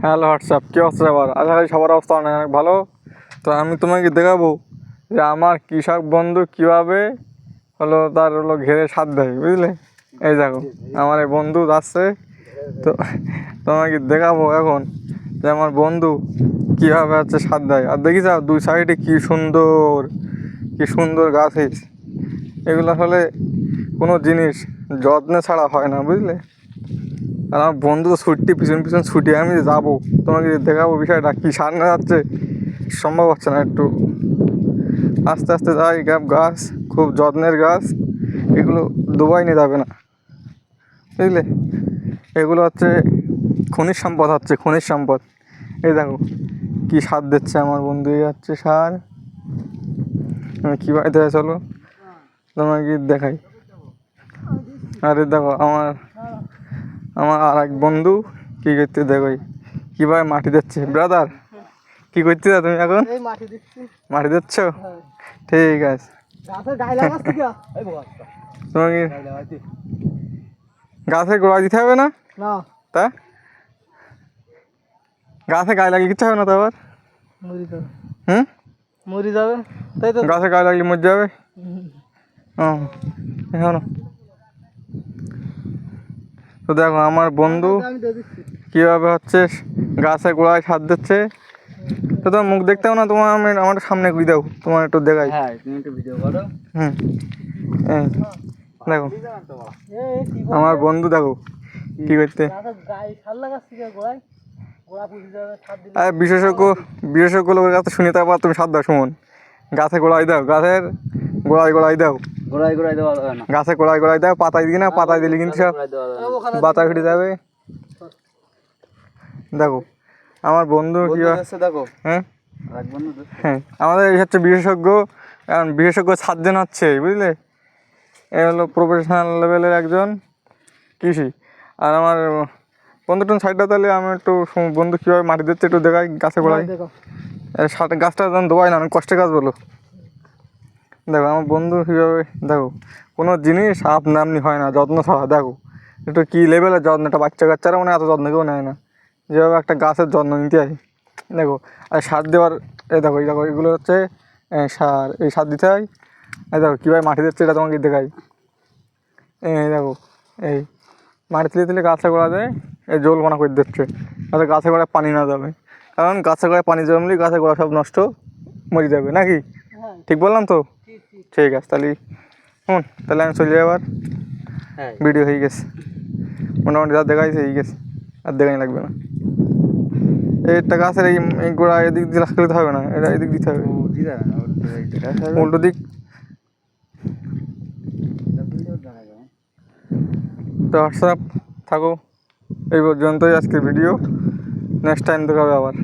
Hello WhatsApp, কী অবস্থা আবার? আশা করি সবার অবস্থা অনেক ভালো। তো আমি তোমাকে দেখাবো যে আমার কৃষক বন্ধু কীভাবে তার ঘেরে সার দেয়, বুঝলে? এই দেখো আমার এই বন্ধু যাচ্ছে, তো তোমাকে দেখাবো এখন যে আমার বন্ধু কীভাবে সার দেয়। আর দেখি যাও দুই সাইডে কী সুন্দর গাছ হয়েছে। এগুলো হলে কোনো জিনিস যত্নে ছাড়া হয় না, বুঝলে? আর আমার বন্ধু তো পিছন ছুটি, আমি যাবো তোমাকে দেখাবো বিষয়টা কী সার না যাচ্ছে, সম্ভব হচ্ছে না। একটু আস্তে আস্তে যাই, গাছ খুব যত্নের গাছ, এগুলো দুবাই নিয়ে যাবে না, বুঝলে? এগুলো খনিজ সম্পদ। এই দেখো কী সার দিচ্ছে আমার বন্ধু, এই সার। আমি কীভাবে দেয় চলো তোমাকে দেখাই। আরে দেখো আমার আর এক বন্ধু কী করতে, দেখো কীভাবে মাটি দিচ্ছে। ব্রাদার, কি করতে তুমি এখন? মাটি দিচ্ছ? ঠিক আছে। তোমাকে গাছের গোড়ায় দিতে হবে না? তা গাছে গায়ে লাগিয়ে দিতে হবে না তো আবার? মরি যাবে, তাই তো। গাছে গায়ে লাগলে মরে যাবে। এখন তো দেখো আমার বন্ধু কীভাবে গাছের গোড়ায় সার দিচ্ছে। তো তোমার মুখ দেখতে হবে না, তোমার আমার সামনে ঘুরে দাও, তোমার একটু দেখাই। হ্যাঁ, তুমি একটু ভিডিও করো। দেখো আমার বন্ধু, দেখো কি করতে। বিশেষজ্ঞ লোকের কাছে শুনে তারপর তুমি সার দাও। সুমন, গাছে গোড়ায় দাও, গাছের গোড়ায় দাও, গোড়ায় দেওয়া যাবে না। গাছে গোড়ায় দাও। পাতায় দিই না, পাতায় দিলে কিন্তু সব বাতা ফেটে যাবে। দেখো আমার বন্ধু কি দেখো। হ্যাঁ, আমাদের এই বিশেষজ্ঞ, কারণ বিশেষজ্ঞ 7 জন হচ্ছে, বুঝলে? এ হলো প্রফেশনাল লেভেলের একজন কৃষি। আর আমার বন্ধুটার সাইডটা, তাহলে আমি একটু বন্ধু কীভাবে মাটি দিচ্ছে একটু দেখাই। গাছে গোড়ায় গাছটা যখন দোয়াই না, অনেক কষ্টের কাজ বলো। দেখো আমার বন্ধু কীভাবে, দেখো কোনো জিনিস আপনি হয় না যত্ন ছাড়া। দেখো একটু কী লেভেলের যত্ন, একটা বাচ্চারা এত যত্ন কেউ নেয় না, যেভাবে একটা গাছের যত্ন নিতে হয়। দেখো আর সার দেওয়ার, দেখো এগুলো সার, এই সার দিতে হয়। দেখো কীভাবে মাটি দিচ্ছে, এটা তোমাকে দেখাই। দেখো এই মাটি তুলে গাছের গোড়া দেয়, এই জলমনা করে দিচ্ছে, যাতে গাছের গোড়ায় পানি না যাবে। কারণ গাছের গোড়ায় পানি জমলে গাছের গোড়া সব নষ্ট মরে যাবে, নাকি? ঠিক বললাম তো? ঠিক আছে, তাহলে আমি চলে যাই আবার। ভিডিও হয়ে গেছে মোটামুটি, যা দেখাইছে হয়ে গেছে, আর দেখাই লাগবে না। এইটা গাছের এই গোড়া এদিক দিয়ে রাখতে হবে না, এটা এদিক দিতে হবে, উল্টো দিক। তো হোয়াটসঅ্যাপ থাকো, এই পর্যন্তই আজকের ভিডিও। নেক্সট টাইম দেখাবে আবার।